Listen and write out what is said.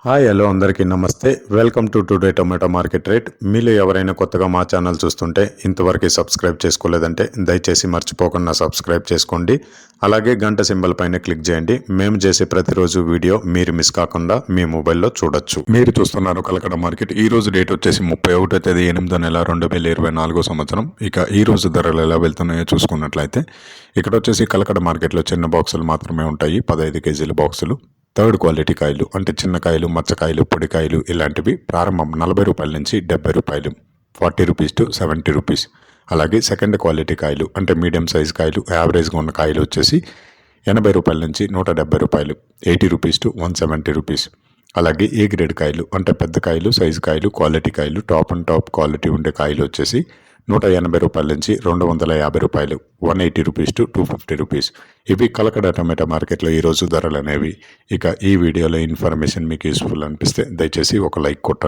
Hi hello అందరికీ నమస్తే. Welcome to today tomato market rate. మీలో ఎవరైనా కొత్తగా మా ఛానల్ చూస్తుంటే ఇంతవరకు సబ్స్క్రైబ్ చేసుకోలేదంటే దయచేసి మర్చిపోకుండా సబ్స్క్రైబ్ చేసుకోండి. అలాగే గంట సింబల్ పైన క్లిక్ చేయండి. మేము చేసే ప్రతిరోజు వీడియో మీరు మిస్ కాకుండా మీ మొబైల్లో చూడొచ్చు. మీరు చూస్తున్నారు కలకడ మార్కెట్. ఈ రోజు డేట్ వచ్చేసి 31వ తేదీ 8వ నెల 2024 సంవత్సరం. ఇక ఈ రోజు ధరలు ఎలా వెళ్తున్నాయో చూసుకున్నట్లయితే ఇక్కడ వచ్చేసి కలకడ మార్కెట్లో చిన్న బాక్సులు మాత్రమే ఉంటాయి. 15 కేజీల బాక్సులు. థర్డ్ క్వాలిటీ కాయలు అంటే చిన్న కాయలు, మచ్చకాయలు, పొడికాయలు ఇలాంటివి ప్రారంభం 40 రూపాయల నుంచి 70 రూపాయలు, 40 రూపీస్ టు 70 రూపీస్. అలాగే సెకండ్ క్వాలిటీ కాయలు అంటే మీడియం సైజ్ కాయలు, యావరేజ్గా ఉన్న కాయలు వచ్చేసి 80 రూపాయల నుంచి 170 రూపాయలు, 80 రూపీస్ టు 170 రూపీస్. అలాగే ఏ గ్రేడ్ కాయలు అంటే పెద్ద కాయలు, సైజు కాయలు, క్వాలిటీ కాయలు, టాప్ అండ్ టాప్ క్వాలిటీ ఉండే కాయలు వచ్చేసి 180 రూపాయల నుంచి 250 రూపాయలు, 180 రూపీస్ టు 250 రూపీస్. ఇవి కలకడ టమాటా మార్కెట్లో ఈరోజు ధరలు అనేవి. ఇక ఈ వీడియోలో ఇన్ఫర్మేషన్ మీకు యూస్ఫుల్ అనిపిస్తే దయచేసి ఒక లైక్ కొట్టండి.